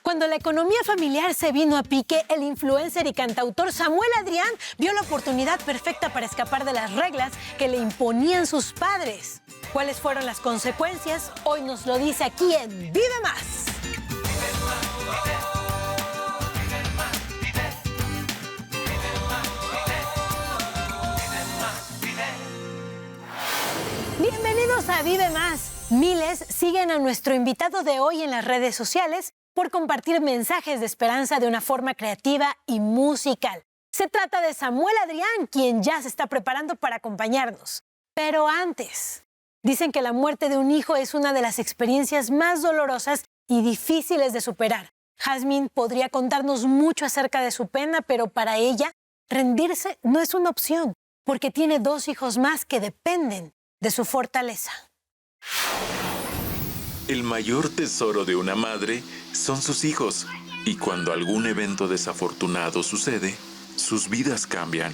Cuando la economía familiar se vino a pique, el influencer y cantautor Samuel Adrián vio la oportunidad perfecta para escapar de las reglas que le imponían sus padres. ¿Cuáles fueron las consecuencias? Hoy nos lo dice aquí en Vive Más. Bienvenidos a Vive Más. Miles siguen a nuestro invitado de hoy en las redes sociales por compartir mensajes de esperanza de una forma creativa y musical. Se trata de Samuel Adrián, quien ya se está preparando para acompañarnos. Pero antes, dicen que la muerte de un hijo es una de las experiencias más dolorosas y difíciles de superar. Jazmín podría contarnos mucho acerca de su pena, pero para ella, rendirse no es una opción, porque tiene 2 hijos más que dependen de su fortaleza. El mayor tesoro de una madre son sus hijos, y cuando algún evento desafortunado sucede, sus vidas cambian.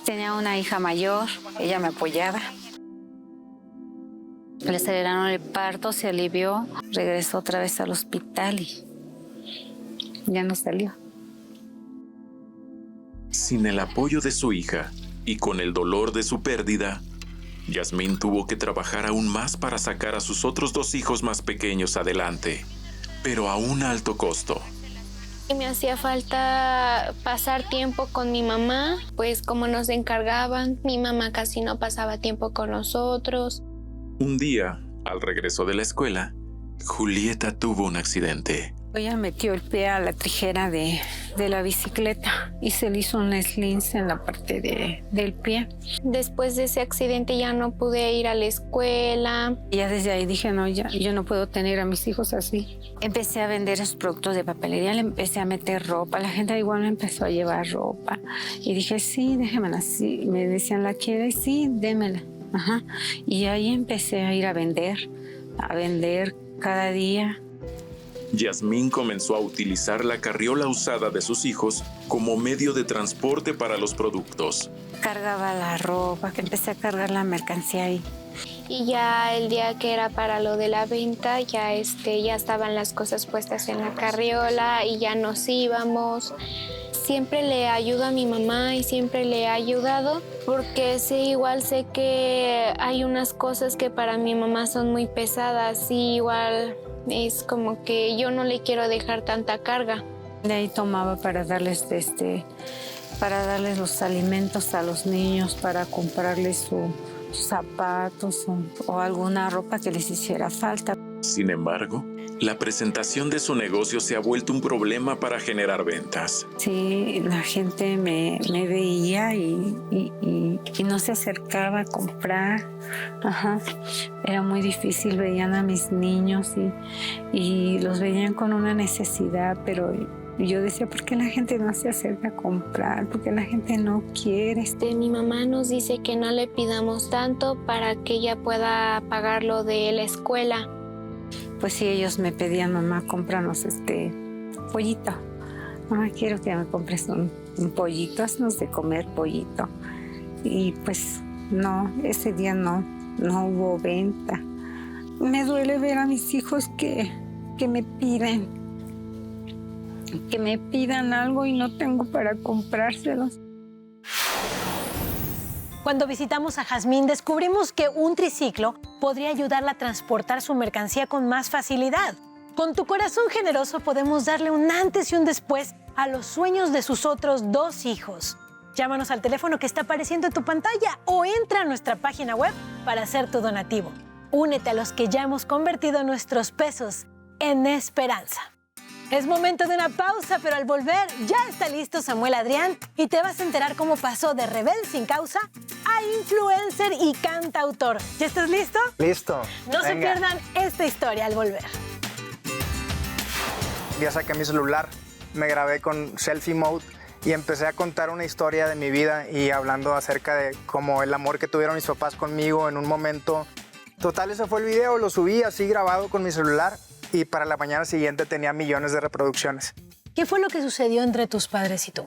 Tenía una hija mayor, ella me apoyaba. Le aceleraron el parto, se alivió, regresó otra vez al hospital y ya no salió. Sin el apoyo de su hija y con el dolor de su pérdida, Yasmín tuvo que trabajar aún más para sacar a sus otros 2 hijos más pequeños adelante, pero a un alto costo. Me hacía falta pasar tiempo con mi mamá, pues como nos encargaban, mi mamá casi no pasaba tiempo con nosotros. Un día, al regreso de la escuela, Julieta tuvo un accidente. Ella metió el pie a la tijera de la bicicleta y se le hizo un esguince en la parte del pie. Después de ese accidente ya no pude ir a la escuela. Y ya desde ahí dije, no, ya, yo no puedo tener a mis hijos así. Empecé a vender esos productos de papelería, le empecé a meter ropa. La gente igual me empezó a llevar ropa. Y dije, sí, déjemela así. Me decían, ¿la quieres? Sí, démela. Ajá. Y ahí empecé a ir a vender cada día. Yasmín comenzó a utilizar la carriola usada de sus hijos como medio de transporte para los productos. Cargaba la ropa, que empecé a cargar la mercancía ahí. Y ya el día que era para lo de la venta, ya estaban las cosas puestas en la carriola y ya nos íbamos. Siempre le ayudo a mi mamá y siempre le he ayudado porque igual sé que hay unas cosas que para mi mamá son muy pesadas y igual es como que yo no le quiero dejar tanta carga. De ahí tomaba para darles los alimentos a los niños, para comprarles sus zapatos o alguna ropa que les hiciera falta. Sin embargo, la presentación de su negocio se ha vuelto un problema para generar ventas. Sí, la gente me veía y no se acercaba a comprar. Ajá. Era muy difícil, veían a mis niños y los veían con una necesidad, pero yo decía, ¿por qué la gente no se acerca a comprar? ¿Por qué la gente no quiere? Mi mamá nos dice que no le pidamos tanto para que ella pueda pagar lo de la escuela. Pues sí, ellos me pedían, mamá, cómpranos pollito. Mamá, quiero que me compres un pollito, haznos de comer pollito. Y pues no, ese día no hubo venta. Me duele ver a mis hijos que me pidan algo y no tengo para comprárselos. Cuando visitamos a Jazmín, descubrimos que un triciclo podría ayudarla a transportar su mercancía con más facilidad. Con tu corazón generoso podemos darle un antes y un después a los sueños de sus otros 2 hijos. Llámanos al teléfono que está apareciendo en tu pantalla o entra a nuestra página web para hacer tu donativo. Únete a los que ya hemos convertido nuestros pesos en esperanza. Es momento de una pausa, pero al volver ya está listo Samuel Adrián y te vas a enterar cómo pasó de rebelde sin causa a influencer y cantautor. ¿Ya estás listo? Listo. No se pierdan esta historia al volver. Ya saqué mi celular, me grabé con selfie mode y empecé a contar una historia de mi vida y hablando acerca de cómo el amor que tuvieron mis papás conmigo en un momento. Total, ese fue el video, lo subí así grabado con mi celular. Y para la mañana siguiente tenía millones de reproducciones. ¿Qué fue lo que sucedió entre tus padres y tú?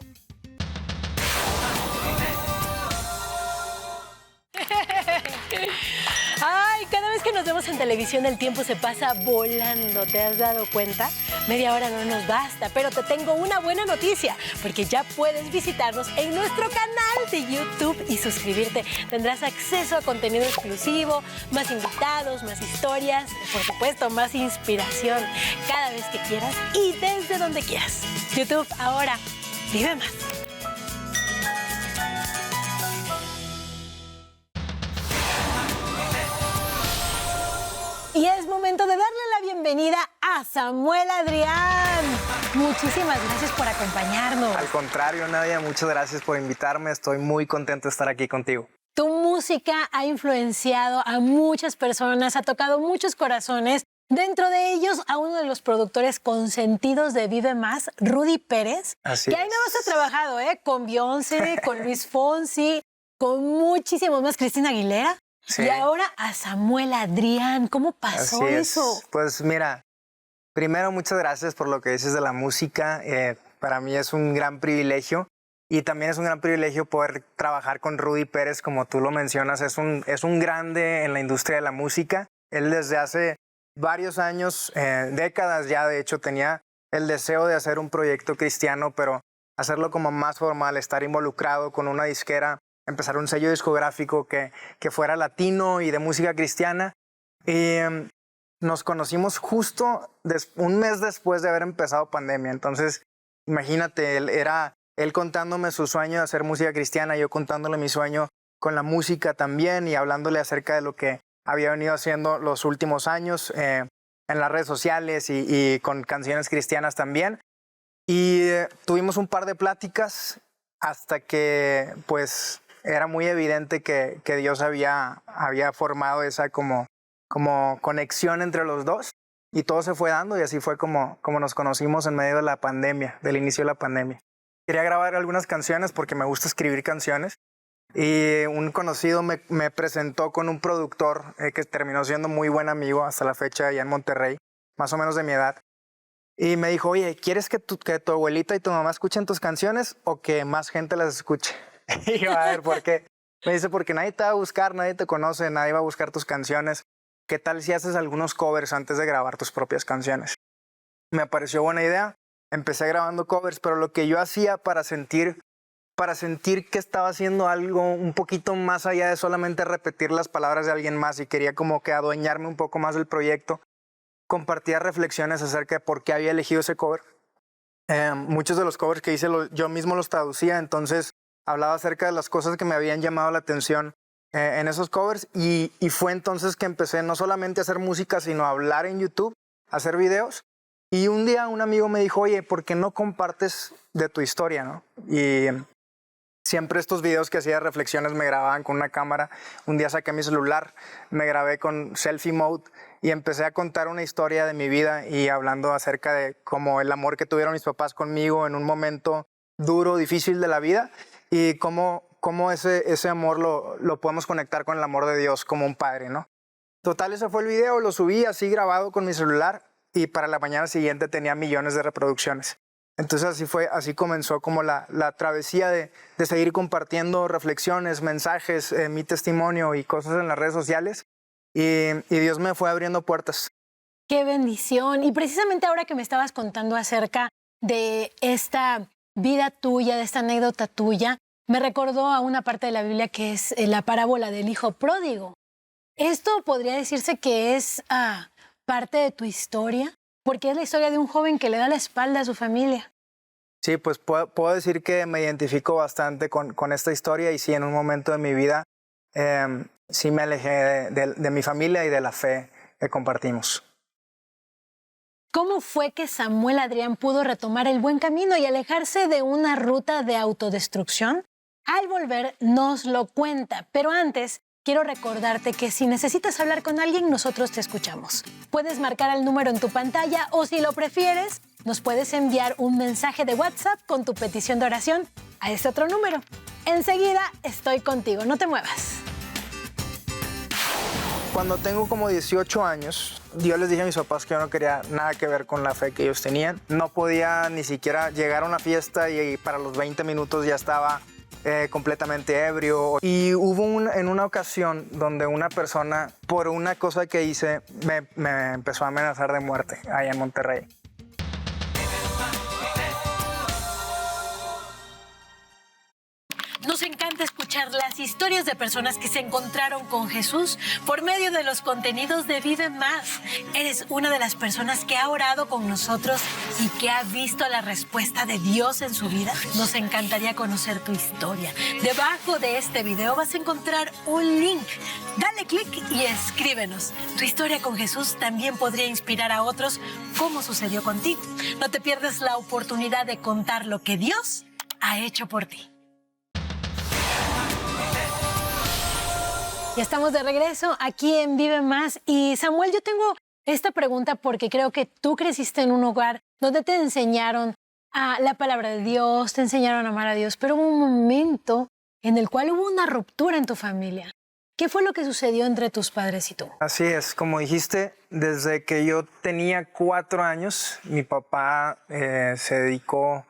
Ay, cada vez que nos vemos vemos en televisión el tiempo se pasa volando, ¿te has dado cuenta? Media hora no nos basta, pero te tengo una buena noticia, porque ya puedes visitarnos en nuestro canal de YouTube y suscribirte. Tendrás acceso a contenido exclusivo, más invitados, más historias, por supuesto, más inspiración, cada vez que quieras y desde donde quieras. YouTube, ahora vive más. Y es momento de darle la bienvenida a Samuel Adrián. Muchísimas gracias por acompañarnos. Al contrario, Nadia, muchas gracias por invitarme. Estoy muy contento de estar aquí contigo. Tu música ha influenciado a muchas personas, ha tocado muchos corazones. Dentro de ellos, a uno de los productores consentidos de Vive Más, Rudy Pérez. Así que ahí es. nada más ha trabajado, con Beyoncé, con Luis Fonsi, con muchísimos más, Cristina Aguilera. Sí. Y ahora a Samuel Adrián. ¿Cómo pasó Así es. eso? Pues mira, primero muchas gracias por lo que dices de la música. Para mí es un gran privilegio y también es un gran privilegio poder trabajar con Rudy Pérez, como tú lo mencionas. Es un grande en la industria de la música. Él desde hace varios años, décadas ya, de hecho, tenía el deseo de hacer un proyecto cristiano, pero hacerlo como más formal, estar involucrado con una disquera, empezar un sello discográfico que fuera latino y de música cristiana. Y nos conocimos justo un mes después de haber empezado pandemia. Entonces, imagínate, él contándome su sueño de hacer música cristiana, yo contándole mi sueño con la música también y hablándole acerca de lo que había venido haciendo los últimos años en las redes sociales y con canciones cristianas también. Y tuvimos un par de pláticas hasta que, pues, era muy evidente que Dios había formado esa como conexión entre los dos y todo se fue dando y así fue como nos conocimos en medio de la pandemia, del inicio de la pandemia. Quería grabar algunas canciones porque me gusta escribir canciones y un conocido me presentó con un productor que terminó siendo muy buen amigo hasta la fecha allá en Monterrey, más o menos de mi edad. Y me dijo, oye, ¿quieres que tu abuelita y tu mamá escuchen tus canciones o que más gente las escuche? Y yo, a ver, ¿por qué? Me dice, porque nadie te va a buscar, nadie te conoce, nadie va a buscar tus canciones. ¿Qué tal si haces algunos covers antes de grabar tus propias canciones? Me pareció buena idea. Empecé grabando covers, pero lo que yo hacía para sentir que estaba haciendo algo un poquito más allá de solamente repetir las palabras de alguien más y quería como que adueñarme un poco más del proyecto, compartía reflexiones acerca de por qué había elegido ese cover. Muchos de los covers que hice yo mismo los traducía, entonces hablaba acerca de las cosas que me habían llamado la atención en esos covers y fue entonces que empecé no solamente a hacer música, sino a hablar en YouTube, a hacer videos. Y un día un amigo me dijo, oye, ¿por qué no compartes de tu historia, no? Y siempre estos videos que hacía reflexiones me grababan con una cámara. Un día saqué mi celular, me grabé con selfie mode y empecé a contar una historia de mi vida y hablando acerca de cómo el amor que tuvieron mis papás conmigo en un momento duro, difícil de la vida y cómo ese amor lo podemos conectar con el amor de Dios como un padre, ¿no? Total, ese fue el video, lo subí así grabado con mi celular y para la mañana siguiente tenía millones de reproducciones. Entonces así comenzó como la travesía de seguir compartiendo reflexiones, mensajes, mi testimonio y cosas en las redes sociales y Dios me fue abriendo puertas. ¡Qué bendición! Y precisamente ahora que me estabas contando acerca de esta vida tuya, de esta anécdota tuya, me recordó a una parte de la Biblia que es la parábola del hijo pródigo. Esto podría decirse que es parte de tu historia, porque es la historia de un joven que le da la espalda a su familia. Sí, pues puedo decir que me identifico bastante con esta historia y sí, en un momento de mi vida sí me alejé de mi familia y de la fe que compartimos. ¿Cómo fue que Samuel Adrián pudo retomar el buen camino y alejarse de una ruta de autodestrucción? Al volver nos lo cuenta, pero antes quiero recordarte que si necesitas hablar con alguien, nosotros te escuchamos. Puedes marcar el número en tu pantalla o si lo prefieres, nos puedes enviar un mensaje de WhatsApp con tu petición de oración a este otro número. Enseguida estoy contigo, no te muevas. Cuando tengo como 18 años, yo les dije a mis papás que yo no quería nada que ver con la fe que ellos tenían. No podía ni siquiera llegar a una fiesta y para los 20 minutos ya estaba completamente ebrio. Y hubo en una ocasión donde una persona, por una cosa que hice, me empezó a amenazar de muerte allá en Monterrey. Nos encanta escuchar las historias de personas que se encontraron con Jesús por medio de los contenidos de Vive Más. Eres una de las personas que ha orado con nosotros y que ha visto la respuesta de Dios en su vida. Nos encantaría conocer tu historia. Debajo de este video vas a encontrar un link. Dale clic y escríbenos. Tu historia con Jesús también podría inspirar a otros, como sucedió contigo. No te pierdas la oportunidad de contar lo que Dios ha hecho por ti. Ya estamos de regreso aquí en Vive Más. Y Samuel, yo tengo esta pregunta porque creo que tú creciste en un hogar donde te enseñaron a la palabra de Dios, te enseñaron a amar a Dios, pero hubo un momento en el cual hubo una ruptura en tu familia. ¿Qué fue lo que sucedió entre tus padres y tú? Así es, como dijiste, desde que yo tenía 4 años, mi papá se dedicó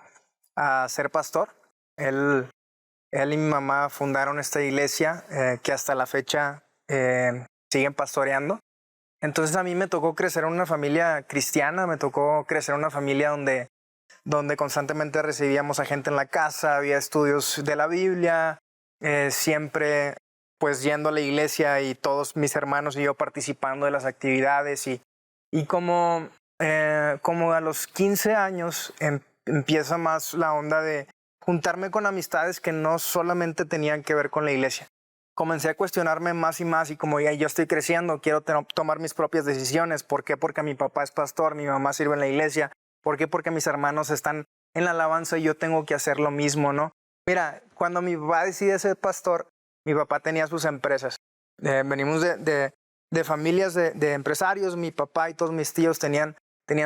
a ser pastor. Él y mi mamá fundaron esta iglesia que hasta la fecha siguen pastoreando. Entonces a mí me tocó crecer en una familia cristiana, me tocó crecer en una familia donde constantemente recibíamos a gente en la casa, había estudios de la Biblia, siempre pues yendo a la iglesia y todos mis hermanos y yo participando de las actividades. Y como a los 15 años empieza más la onda de juntarme con amistades que no solamente tenían que ver con la iglesia. Comencé a cuestionarme más y más y como ya yo estoy creciendo, quiero tomar mis propias decisiones. ¿Por qué? Porque mi papá es pastor, mi mamá sirve en la iglesia. ¿Por qué? Porque mis hermanos están en la alabanza y yo tengo que hacer lo mismo, ¿no? Mira, cuando mi papá decide ser pastor, mi papá tenía sus empresas. Venimos de familias de empresarios. Mi papá y todos mis tíos tenían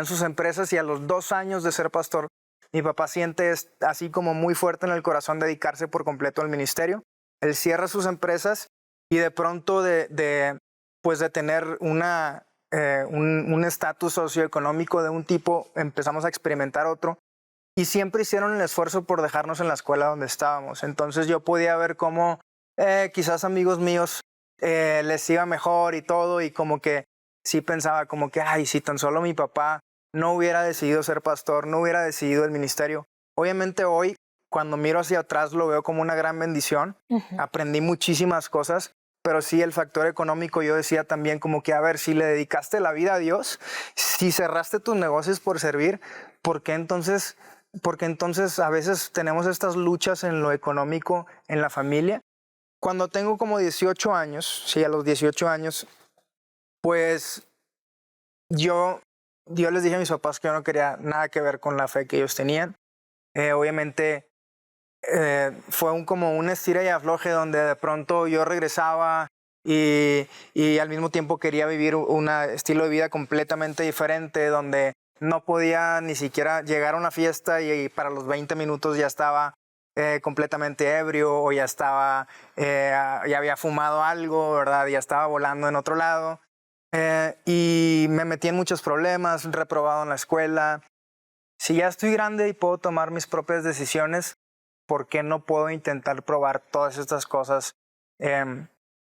sus empresas y a los 2 años de ser pastor, mi papá siente así como muy fuerte en el corazón dedicarse por completo al ministerio. Él cierra sus empresas y de pronto de tener un estatus socioeconómico de un tipo, empezamos a experimentar otro. Y siempre hicieron el esfuerzo por dejarnos en la escuela donde estábamos. Entonces yo podía ver cómo quizás amigos míos les iba mejor y todo. Y como que sí pensaba como que, ay, si tan solo mi papá no hubiera decidido ser pastor, no hubiera decidido el ministerio. Obviamente hoy, cuando miro hacia atrás, lo veo como una gran bendición. Aprendí muchísimas cosas, pero sí el factor económico, yo decía también como que, a ver, si le dedicaste la vida a Dios, si cerraste tus negocios por servir, ¿por qué entonces a veces tenemos estas luchas en lo económico en la familia? Cuando tengo como 18 años, sí, a los 18 años, pues yo les dije a mis papás que yo no quería nada que ver con la fe que ellos tenían. Obviamente fue como un estira y afloje donde de pronto yo regresaba y al mismo tiempo quería vivir un estilo de vida completamente diferente, donde no podía ni siquiera llegar a una fiesta y para los 20 minutos ya estaba completamente ebrio o ya había fumado algo, ¿verdad? Ya estaba volando en otro lado. Y me metí en muchos problemas, reprobado en la escuela. Si ya estoy grande y puedo tomar mis propias decisiones, ¿por qué no puedo intentar probar todas estas cosas?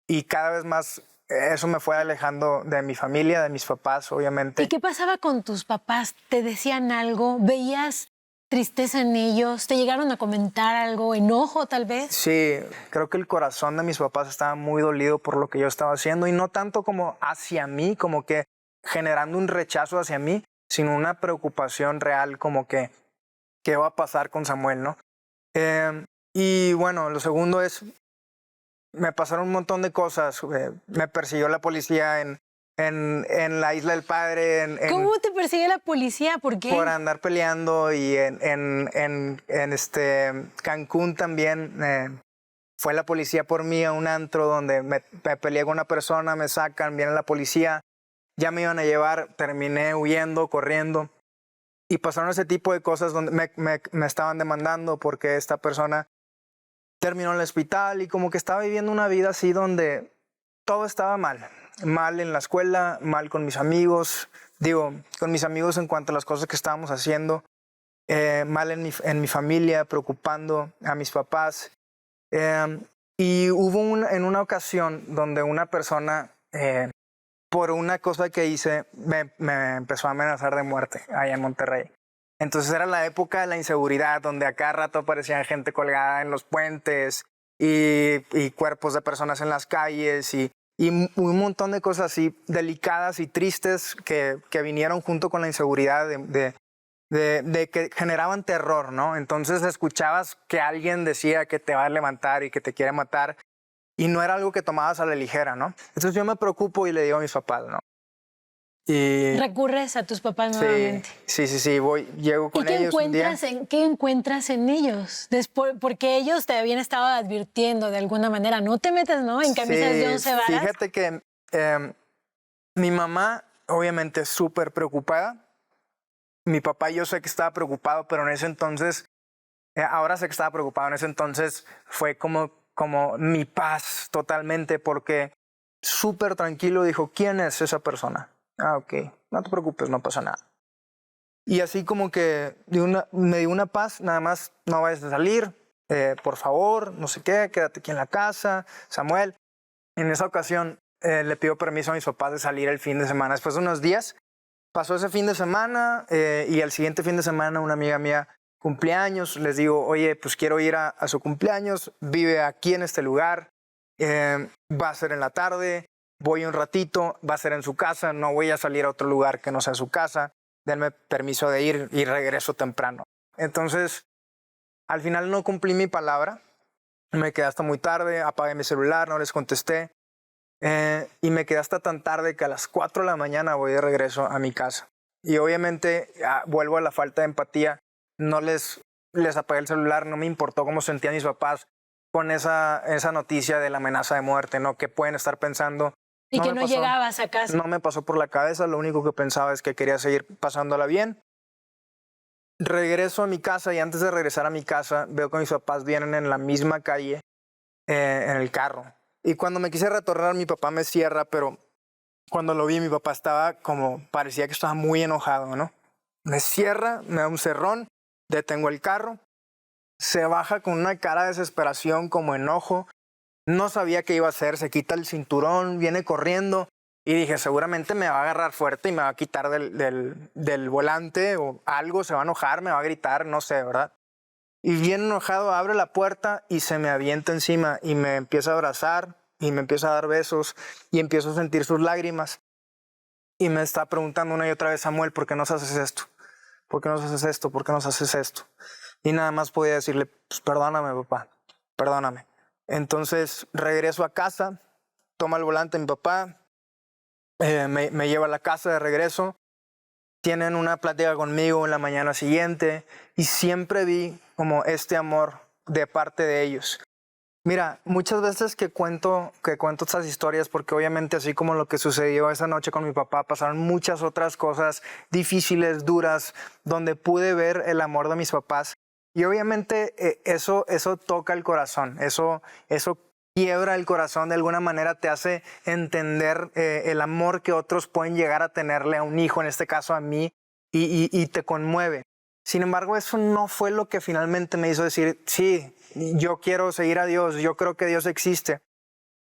Y cada vez más eso me fue alejando de mi familia, de mis papás, obviamente. ¿Y qué pasaba con tus papás? ¿Te decían algo? ¿Veías tristeza en ellos? ¿Te llegaron a comentar algo? ¿Enojo tal vez? Sí, creo que el corazón de mis papás estaba muy dolido por lo que yo estaba haciendo y no tanto como hacia mí, como que generando un rechazo hacia mí, sino una preocupación real como que ¿qué va a pasar con Samuel, no? Y bueno, lo segundo es, me pasaron un montón de cosas. Me persiguió la policía en la Isla del Padre. ¿Cómo te persigue la policía? ¿Por qué? Por andar peleando y en Cancún también. Fue la policía por mí a un antro donde me peleé con una persona, me sacan, viene la policía, ya me iban a llevar, terminé huyendo, corriendo. Y pasaron ese tipo de cosas donde me estaban demandando porque esta persona terminó en el hospital y como que estaba viviendo una vida así donde todo estaba mal. Mal en la escuela, mal con mis amigos. Con mis amigos en cuanto a las cosas que estábamos haciendo. Mal en mi familia, preocupando a mis papás. Y hubo en una ocasión donde una persona, por una cosa que hice, me empezó a amenazar de muerte allá en Monterrey. Entonces era la época de la inseguridad, donde a cada rato aparecía gente colgada en los puentes y cuerpos de personas en las calles y un montón de cosas así delicadas y tristes que vinieron junto con la inseguridad de que generaban terror, ¿no? Entonces escuchabas que alguien decía que te va a levantar y que te quiere matar y no era algo que tomabas a la ligera, ¿no? Entonces yo me preocupo y le digo a mis papás, ¿no? Y Recurres a tus papás nuevamente. Sí, llego con ellos un día. ¿Qué encuentras en ellos? Después, porque ellos te habían estado advirtiendo de alguna manera. No te metas, ¿no? En camisas de 11 varas. Fíjate que mi mamá, obviamente, súper preocupada. Mi papá, yo sé que estaba preocupado, pero en ese entonces, ahora sé que estaba preocupado. En ese entonces fue como mi paz totalmente, porque súper tranquilo dijo, ¿quién es esa persona? Ah, ok, no te preocupes, no pasa nada. Y así como que me dio una paz, nada más no vayas a salir, por favor, no sé qué, quédate aquí en la casa, Samuel. En esa ocasión le pido permiso a mis papás de salir el fin de semana. Después de unos días, pasó ese fin de semana y el siguiente fin de semana una amiga mía cumpleaños, les digo, oye, pues quiero ir a su cumpleaños, vive aquí en este lugar, va a ser en la tarde. Voy un ratito, va a ser en su casa, no voy a salir a otro lugar que no sea su casa, denme permiso de ir y regreso temprano. Entonces, al final no cumplí mi palabra, me quedé hasta muy tarde, apagué mi celular, no les contesté, y me quedé hasta tan tarde que a las 4 de la mañana voy de regreso a mi casa. Y obviamente vuelvo a la falta de empatía, no les apagué el celular, no me importó cómo sentían mis papás con esa noticia de la amenaza de muerte, ¿no? Que pueden estar pensando. Y que no llegabas a casa. No me pasó por la cabeza, lo único que pensaba es que quería seguir pasándola bien. Regreso a mi casa y antes de regresar a mi casa veo que mis papás vienen en la misma calle, en el carro. Y cuando me quise retornar, mi papá me cierra, pero cuando lo vi, mi papá estaba parecía que estaba muy enojado, ¿no? Me cierra, me da un cerrón, detengo el carro, se baja con una cara de desesperación, como enojo. No sabía qué iba a hacer, se quita el cinturón, viene corriendo y dije, seguramente me va a agarrar fuerte y me va a quitar del volante o algo, se va a enojar, me va a gritar, no sé, ¿verdad? Y bien enojado abre la puerta y se me avienta encima y me empieza a abrazar y me empieza a dar besos y empiezo a sentir sus lágrimas. Y me está preguntando una y otra vez, Samuel, ¿por qué nos haces esto? ¿Por qué nos haces esto? ¿Por qué nos haces esto? Y nada más podía decirle, pues perdóname, papá, perdóname. Entonces regreso a casa, toma el volante mi papá, me lleva a la casa de regreso, tienen una plática conmigo en la mañana siguiente y siempre vi como este amor de parte de ellos. Mira, muchas veces que cuento estas historias, porque obviamente así como lo que sucedió esa noche con mi papá, pasaron muchas otras cosas difíciles, duras, donde pude ver el amor de mis papás. Y obviamente eso toca el corazón, eso quiebra el corazón, de alguna manera te hace entender el amor que otros pueden llegar a tenerle a un hijo, en este caso a mí, y te conmueve. Sin embargo, eso no fue lo que finalmente me hizo decir, sí, yo quiero seguir a Dios, yo creo que Dios existe.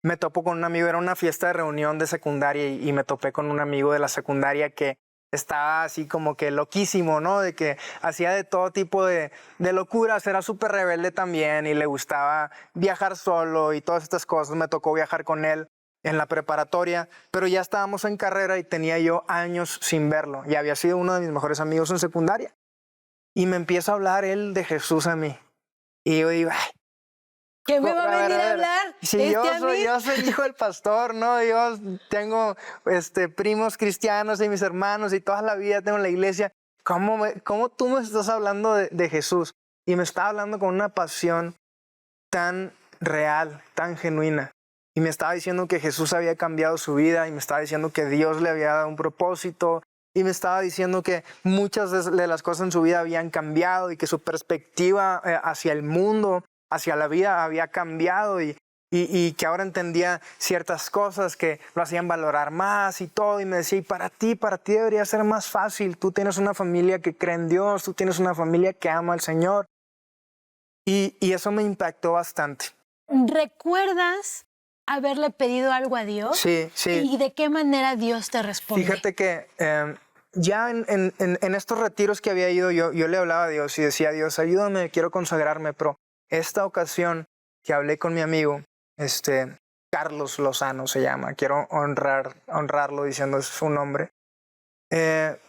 Me topo con un amigo, era una fiesta de reunión de secundaria y me topé con un amigo de la secundaria que estaba así como que loquísimo, ¿no? De que hacía de todo tipo de locuras, era súper rebelde también y le gustaba viajar solo y todas estas cosas. Me tocó viajar con él en la preparatoria, pero ya estábamos en carrera y tenía yo años sin verlo. Y había sido uno de mis mejores amigos en secundaria. Y me empieza a hablar él de Jesús a mí. Y yo digo, ay, ¿qué me va a venir a hablar? Sí, yo soy hijo del pastor, ¿no? Yo tengo primos cristianos y mis hermanos y toda la vida tengo en la iglesia. ¿Cómo tú me estás hablando de Jesús? Y me estaba hablando con una pasión tan real, tan genuina. Y me estaba diciendo que Jesús había cambiado su vida y me estaba diciendo que Dios le había dado un propósito. Y me estaba diciendo que muchas de las cosas en su vida habían cambiado y que su perspectiva hacia el mundo, hacia la vida había cambiado y que ahora entendía ciertas cosas que lo hacían valorar más y todo. Y me decía, y para ti debería ser más fácil. Tú tienes una familia que cree en Dios, tú tienes una familia que ama al Señor. Y eso me impactó bastante. ¿Recuerdas haberle pedido algo a Dios? Sí, sí. ¿Y de qué manera Dios te responde? Fíjate que ya en estos retiros que había ido, yo le hablaba a Dios y decía, Dios, ayúdame, quiero consagrarme, pero esta ocasión que hablé con mi amigo, Carlos Lozano se llama, quiero honrarlo diciendo su nombre.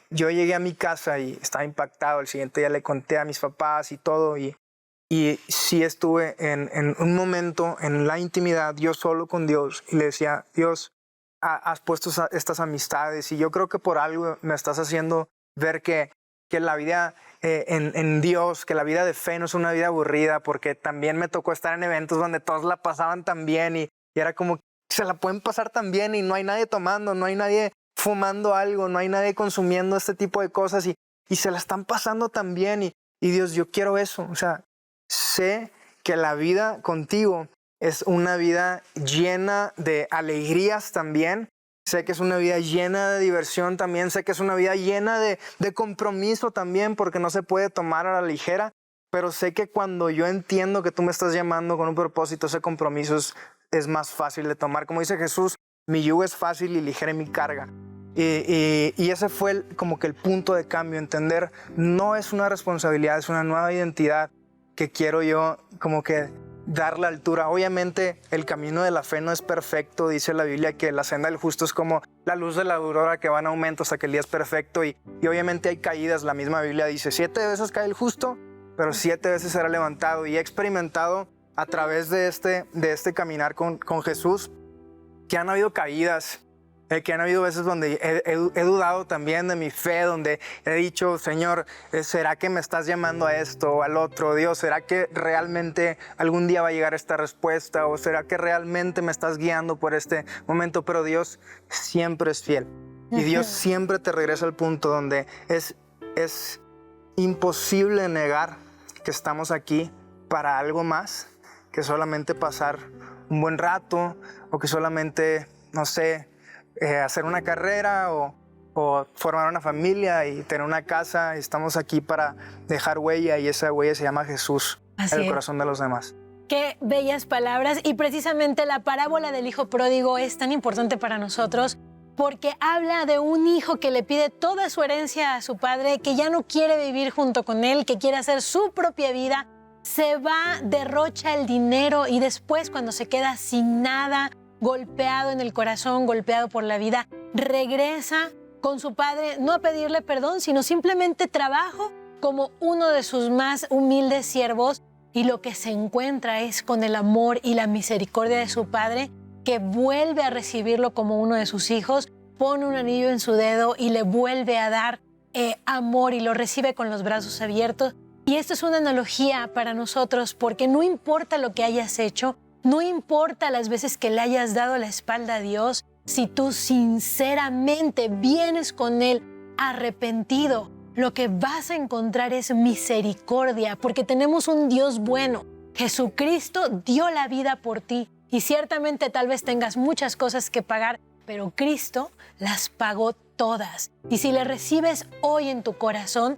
Yo llegué a mi casa y estaba impactado. El siguiente día le conté a mis papás y todo, y sí estuve en un momento en la intimidad, yo solo con Dios, y le decía, Dios, has puesto estas amistades y yo creo que por algo me estás haciendo ver que la vida en Dios, que la vida de fe no es una vida aburrida, porque también me tocó estar en eventos donde todos la pasaban tan bien y era como que se la pueden pasar tan bien y no hay nadie tomando, no hay nadie fumando algo, no hay nadie consumiendo este tipo de cosas y se la están pasando tan bien y Dios, yo quiero eso. O sea, sé que la vida contigo es una vida llena de alegrías también. Sé que es una vida llena de diversión también. Sé que es una vida llena de compromiso también, porque no se puede tomar a la ligera. Pero sé que cuando yo entiendo que tú me estás llamando con un propósito, ese compromiso es más fácil de tomar. Como dice Jesús, mi yugo es fácil y ligera mi carga. Y ese fue como que el punto de cambio. Entender, no es una responsabilidad, es una nueva identidad que quiero yo como que dar la altura. Obviamente el camino de la fe no es perfecto. Dice la Biblia que la senda del justo es como la luz de la aurora que va en aumento hasta que el día es perfecto. Y obviamente hay caídas. La misma Biblia dice 7 veces cae el justo, pero 7 veces será levantado. Y he experimentado a través de este caminar con Jesús que han habido caídas, que han habido veces donde he dudado también de mi fe, donde he dicho, Señor, ¿será que me estás llamando a esto o al otro? Dios, ¿será que realmente algún día va a llegar esta respuesta? ¿O será que realmente me estás guiando por este momento? Pero Dios siempre es fiel. Y Dios siempre te regresa al punto donde es imposible negar que estamos aquí para algo más que solamente pasar un buen rato o que solamente, no sé, hacer una carrera o formar una familia y tener una casa. Estamos aquí para dejar huella y esa huella se llama Jesús en el corazón de los demás. Qué bellas palabras, y precisamente la parábola del hijo pródigo es tan importante para nosotros porque habla de un hijo que le pide toda su herencia a su padre, que ya no quiere vivir junto con él, que quiere hacer su propia vida, se va, derrocha el dinero y después, cuando se queda sin nada, golpeado en el corazón, golpeado por la vida, regresa con su padre, no a pedirle perdón, sino simplemente trabajo como uno de sus más humildes siervos, y lo que se encuentra es con el amor y la misericordia de su padre, que vuelve a recibirlo como uno de sus hijos, pone un anillo en su dedo y le vuelve a dar amor y lo recibe con los brazos abiertos. Y esto es una analogía para nosotros, porque no importa lo que hayas hecho, no importa las veces que le hayas dado la espalda a Dios, si tú sinceramente vienes con Él arrepentido, lo que vas a encontrar es misericordia, porque tenemos un Dios bueno. Jesucristo dio la vida por ti y ciertamente tal vez tengas muchas cosas que pagar, pero Cristo las pagó todas. Y si le recibes hoy en tu corazón,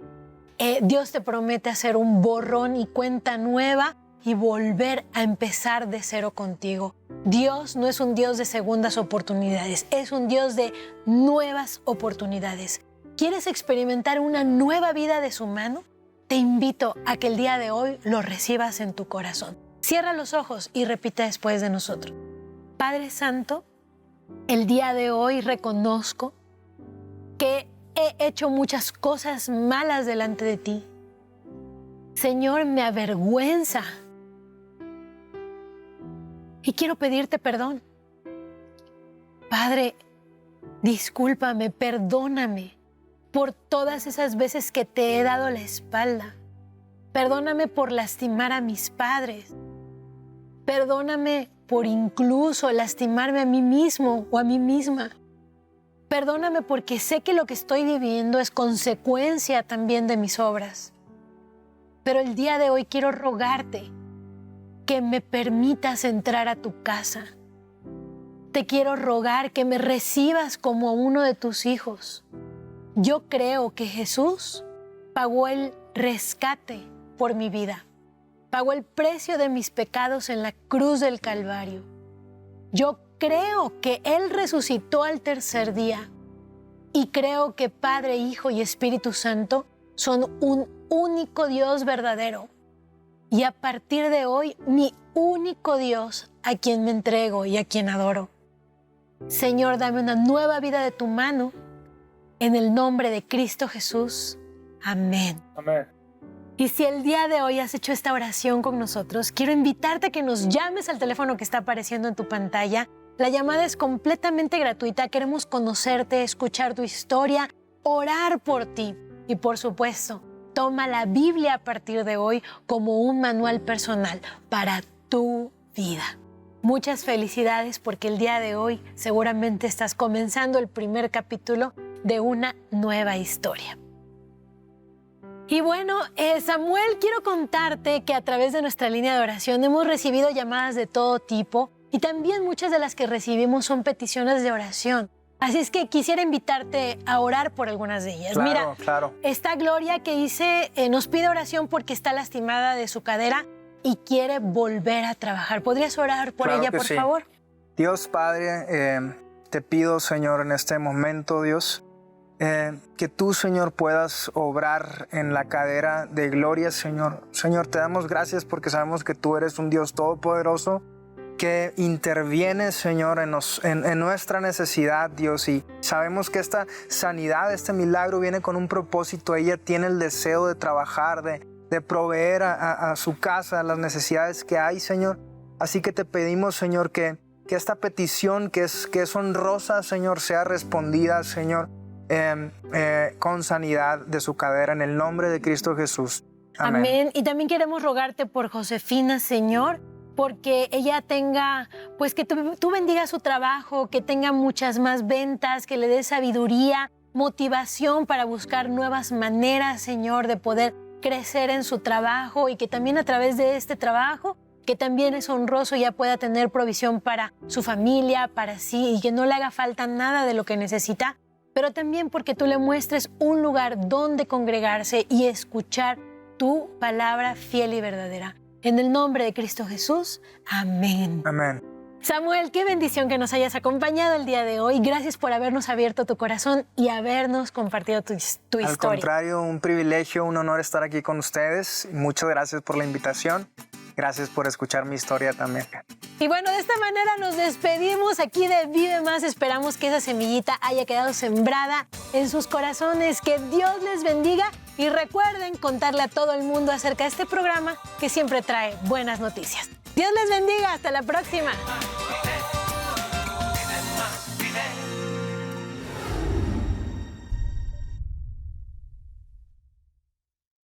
Dios te promete hacer un borrón y cuenta nueva y volver a empezar de cero contigo. Dios no es un Dios de segundas oportunidades, es un Dios de nuevas oportunidades. ¿Quieres experimentar una nueva vida de su mano? Te invito a que el día de hoy lo recibas en tu corazón. Cierra los ojos y repite después de nosotros. Padre Santo, el día de hoy reconozco que he hecho muchas cosas malas delante de ti. Señor, me avergüenza y quiero pedirte perdón. Padre, discúlpame, perdóname por todas esas veces que te he dado la espalda. Perdóname por lastimar a mis padres. Perdóname por incluso lastimarme a mí mismo o a mí misma. Perdóname porque sé que lo que estoy viviendo es consecuencia también de mis obras. Pero el día de hoy quiero rogarte que me permitas entrar a tu casa. Te quiero rogar que me recibas como uno de tus hijos. Yo creo que Jesús pagó el rescate por mi vida. pagó el precio de mis pecados en la cruz del Calvario. Yo creo que Él resucitó al tercer día y creo que Padre, Hijo y Espíritu Santo son un único Dios verdadero. Y a partir de hoy, mi único Dios a quien me entrego y a quien adoro. Señor, dame una nueva vida de tu mano. En el nombre de Cristo Jesús. Amén. Amén. Y si el día de hoy has hecho esta oración con nosotros, quiero invitarte a que nos llames al teléfono que está apareciendo en tu pantalla. La llamada es completamente gratuita. Queremos conocerte, escuchar tu historia, orar por ti. Y por supuesto, toma la Biblia a partir de hoy como un manual personal para tu vida. Muchas felicidades porque el día de hoy seguramente estás comenzando el primer capítulo de una nueva historia. Y bueno, Samuel, quiero contarte que a través de nuestra línea de oración hemos recibido llamadas de todo tipo y también muchas de las que recibimos son peticiones de oración. Así es que quisiera invitarte a orar por algunas de ellas. Claro, claro. Está Gloria que dice, nos pide oración porque está lastimada de su cadera y quiere volver a trabajar. ¿Podrías orar por ella, por favor? Dios Padre, te pido, Señor, en este momento, Dios, que tú, Señor, puedas obrar en la cadera de Gloria, Señor. Señor, te damos gracias porque sabemos que tú eres un Dios todopoderoso que interviene, Señor, en nuestra necesidad, Dios. Y sabemos que esta sanidad, este milagro viene con un propósito. Ella tiene el deseo de trabajar, de proveer a su casa las necesidades que hay, Señor. Así que te pedimos, Señor, que esta petición que es honrosa, Señor, sea respondida, Señor, con sanidad de su cadera en el nombre de Cristo Jesús. Amén. Amén. Y también queremos rogarte por Josefina, Señor, porque ella tenga, pues que tú bendiga su trabajo, que tenga muchas más ventas, que le dé sabiduría, motivación para buscar nuevas maneras, Señor, de poder crecer en su trabajo y que también a través de este trabajo, que también es honroso, ya pueda tener provisión para su familia, para sí, y que no le haga falta nada de lo que necesita, pero también porque tú le muestres un lugar donde congregarse y escuchar tu palabra fiel y verdadera. En el nombre de Cristo Jesús, amén. Amén. Samuel, qué bendición que nos hayas acompañado el día de hoy. Gracias por habernos abierto tu corazón y habernos compartido tu historia. Al contrario, un privilegio, un honor estar aquí con ustedes. Muchas gracias por la invitación. Gracias por escuchar mi historia también. Y bueno, de esta manera nos despedimos aquí de Vive Más. Esperamos que esa semillita haya quedado sembrada en sus corazones. Que Dios les bendiga y recuerden contarle a todo el mundo acerca de este programa que siempre trae buenas noticias. Dios les bendiga. Hasta la próxima.